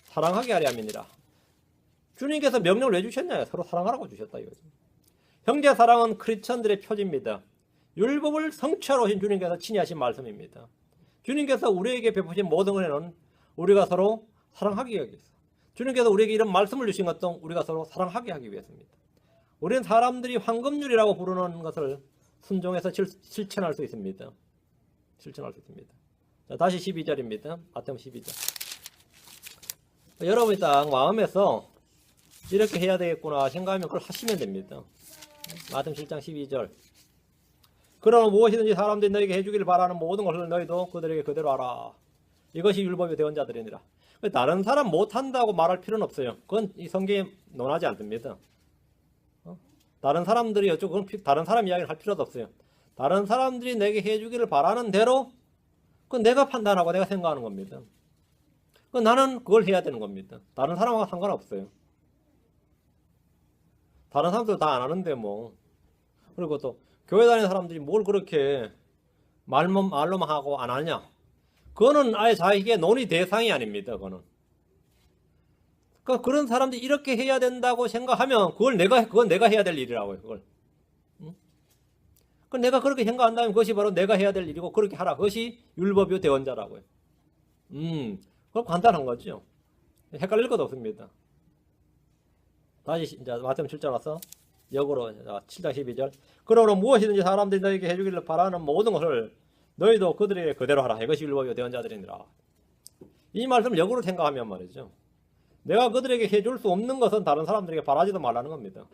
사랑하게 하려 함이니라. 주님께서 명령을 왜 주셨냐요? 서로 사랑하라고 주셨다 이거죠. 형제 사랑은 크리스천들의 표지입니다. 율법을 성취하러 오신 주님께서 친히 하신 말씀입니다. 주님께서 우리에게 베푸신 모든 은혜는 우리가 서로 사랑하기 위해서. 주님께서 우리에게 이런 말씀을 주신 것도 우리가 서로 사랑하게 하기 위해서입니다. 우리는 사람들이 황금률이라고 부르는 것을 순종해서 실천할 수 있습니다. 실천할 수 있습니다. 자, 다시 12절입니다. 마태복음 12절. 여러분이 딱 마음에서 이렇게 해야 되겠구나 생각하면 그걸 하시면 됩니다. 마태복음 7장 12절. 그러나 무엇이든지 사람들이 너에게 해주기를 바라는 모든 것을 너희도 그들에게 그대로 하라. 이것이 율법의 대언자들이니라. 다른 사람 못한다고 말할 필요는 없어요. 그건 이 성경에 논하지 않습니다. 다른 사람들이 어쩌고 다른 사람 이야기를 할 필요도 없어요. 다른 사람들이 내게 해주기를 바라는 대로 그건 내가 판단하고 내가 생각하는 겁니다. 나는 그걸 해야 되는 겁니다. 다른 사람하고 상관없어요. 다른 사람들 다 안 하는데 뭐. 그리고 또 교회 다니는 사람들이 뭘 그렇게 말로만 하고 안 하냐? 그거는 아예 자기의 논의 대상이 아닙니다. 그거는. 그러니까 그런 사람들이 이렇게 해야 된다고 생각하면 그건 내가 해야 될 일이라고요. 그걸. 응? 내가 그렇게 생각한다면 그것이 바로 내가 해야 될 일이고 그렇게 하라. 그것이 율법의 대원자라고요. 그건 간단한 거죠. 헷갈릴 것도 없습니다. 다시 이제 마태복음 7장 와서 역으로 7장 12절. 그러므로 무엇이든지 사람들이 너에게 해주기를 바라는 모든 것을 너희도 그들에게 그대로 하라. 이것이 율법의 대언자들이니라. 이 말씀을 역으로 생각하면 말이죠. 내가 그들에게 해줄 수 없는 것은 다른 사람들에게 바라지도 말라는 겁니다.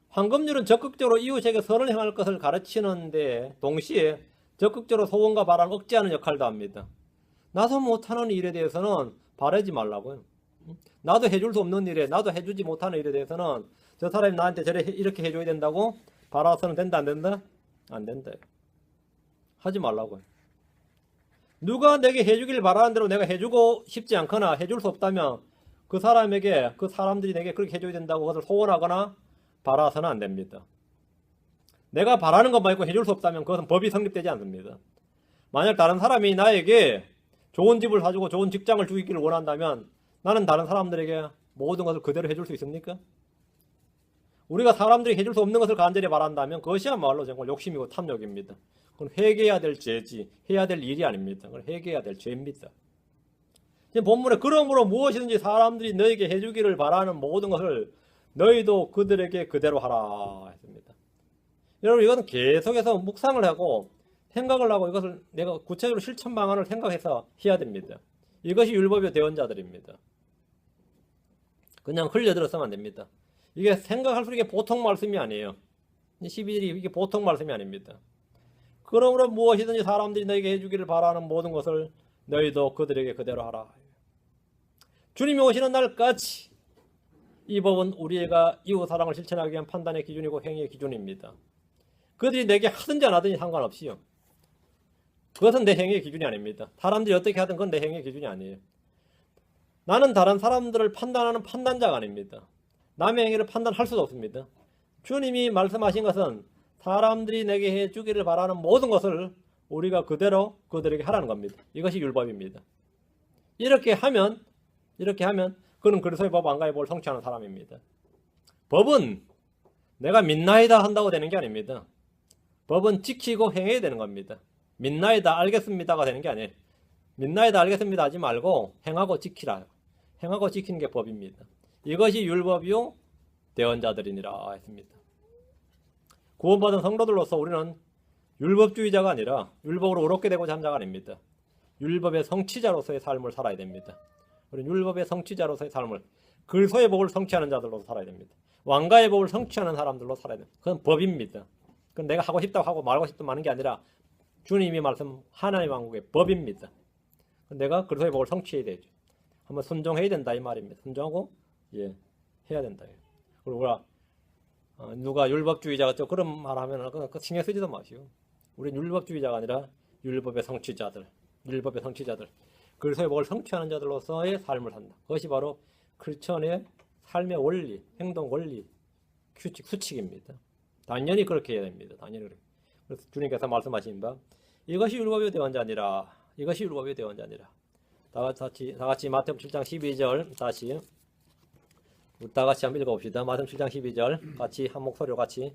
황금률은 적극적으로 이웃에게 선을 행할 것을 가르치는데 동시에 적극적으로 소원과 바람을 억제하는 역할도 합니다. 나도 못하는 일에 대해서는 바라지 말라고요. 나도 해줄 수 없는 일에, 나도 해주지 못하는 일에 대해서는 저 사람이 나한테 이렇게 해줘야 된다고 바라서는 된다, 안 된다? 안 된다. 하지 말라고요. 누가 내게 해주길 바라는 대로 내가 해주고 싶지 않거나 해줄 수 없다면 그 사람들이 내게 그렇게 해줘야 된다고 그것을 소원하거나 바라서는 안 됩니다. 내가 바라는 것만 있고 해줄 수 없다면 그것은 법이 성립되지 않습니다. 만약 다른 사람이 나에게 좋은 집을 사주고 좋은 직장을 주기를 원한다면 나는 다른 사람들에게 모든 것을 그대로 해줄 수 있습니까? 우리가 사람들이 해줄 수 없는 것을 간절히 바란다면 그것이야말로 정말 욕심이고 탐욕입니다. 그건 회개해야 될 죄지, 해야 될 일이 아닙니다. 그건 회개해야 될 죄입니다. 지금 본문에 그러므로 무엇이든지 사람들이 너에게 해주기를 바라는 모든 것을 너희도 그들에게 그대로 하라 했습니다. 여러분 이것은 계속해서 묵상을 하고 생각을 하고 이것을 내가 구체적으로 실천 방안을 생각해서 해야 됩니다. 이것이 율법의 대언자들입니다. 그냥 흘려들어서는 안 됩니다. 이게 생각할수록 이게 보통 말씀이 아니에요. 12절이 이게 보통 말씀이 아닙니다. 그러므로 무엇이든지 사람들이 너에게 해주기를 바라는 모든 것을 너희도 그들에게 그대로 하라. 주님이 오시는 날까지 이 법은 우리가 이웃 사랑을 실천하기 위한 판단의 기준이고 행위의 기준입니다. 그들이 내게 하든지 안 하든지 상관없이요. 그것은 내 행위의 기준이 아닙니다. 사람들이 어떻게 하든 그건 내 행위의 기준이 아니에요. 나는 다른 사람들을 판단하는 판단자가 아닙니다. 남의 행위를 판단할 수도 없습니다. 주님이 말씀하신 것은 사람들이 내게 해주기를 바라는 모든 것을 우리가 그대로 그들에게 하라는 겁니다. 이것이 율법입니다. 이렇게 하면 그는 그리스도의 법 안가의 법을 성취하는 사람입니다. 법은 내가 믿나이다 한다고 되는 게 아닙니다. 법은 지키고 행해야 되는 겁니다. 믿나이다 알겠습니다가 되는 게 아니에요. 믿나이다 알겠습니다 하지 말고 행하고 지키라. 행하고 지키는 게 법입니다. 이것이 율법이요 대언자들이니라 했습니다. 구원받은 성도들로서 우리는 율법주의자가 아니라 율법으로 의롭게 되고자 하는 자가 아닙니다. 율법의 성취자로서의 삶을 살아야 됩니다. 우리는 율법의 성취자로서의 삶을 그리스도의 법을 성취하는 자들로 살아야 됩니다. 왕가의 법을 성취하는 사람들로 살아야 됩니다. 그건 법입니다. 그건 내가 하고 싶다고 하고 말고 싶다고 하는 게 아니라 주님이 말씀 하나님 왕국의 법입니다. 내가 그리스도의 법을 성취해야 되죠. 한번 순종해야 된다 이 말입니다. 순종하고 해야 된다. 그리고 우리가 누가 율법주의자가 또 그런 말하면 그 신경 쓰지도 마시고 우리는 율법주의자가 아니라 율법의 성취자들, 그리스도의 법을 성취하는 자들로서의 삶을 산다. 그것이 바로 크리스천의 삶의 원리, 행동 원리, 규칙, 수칙입니다. 당연히 그렇게 해야 됩니다. 당연히 그렇게. 그래서 주님께서 말씀하신 바 이것이 율법의 대언자니라. 이것이 율법의 대언자니라. 다 같이 마태복음 7장 12절 다 같이 한번 읽어봅시다. 마태복음 7장 12절 같이 한 목소리로 같이.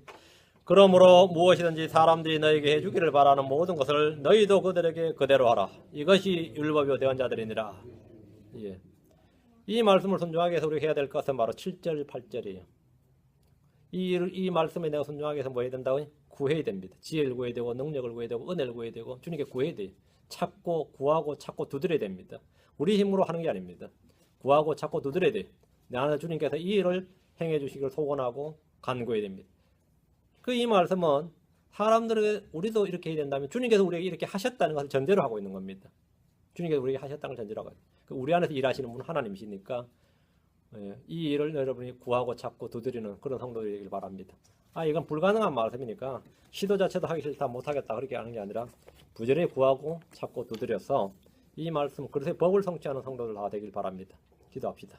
그러므로 무엇이든지 사람들이 너에게 해주기를 바라는 모든 것을 너희도 그들에게 그대로 하라. 이것이 율법의 대언자들이니라. 이 말씀을 순종하기 위해서 우리가 해야 될 것은 바로 7절, 8절이에요. 이 말씀에 내가 순종하기 위해서 뭐 해야 된다고? 구해야 됩니다. 지혜를 구해야 되고 능력을 구해야 되고 은혜를 구해야 되고 주님께 구해야 돼요. 구하고 찾고 두드려야 됩니다. 우리 힘으로 하는 게 아닙니다. 구하고 찾고 두드려야 돼요. 내 안에 주님께서 이 일을 행해 주시기를 소원하고 간구해야 됩니다. 이 말씀은 사람들에게 우리도 이렇게 해야 된다면 주님께서 우리에게 이렇게 하셨다는 것을 전제로 하고 있는 겁니다. 주님께서 우리에게 하셨다는 걸 전제로 하고 있습니다. 우리 안에서 일하시는 분은 하나님이시니까 이 일을 여러분이 구하고 찾고 두드리는 그런 성도들이길 바랍니다. 이건 불가능한 말씀이니까 시도 자체도 하기 싫다 못하겠다 그렇게 하는 게 아니라 부지런히 구하고 찾고 두드려서 이 말씀, 그래서 법을 성취하는 성도들 다 되길 바랍니다. 기도합시다.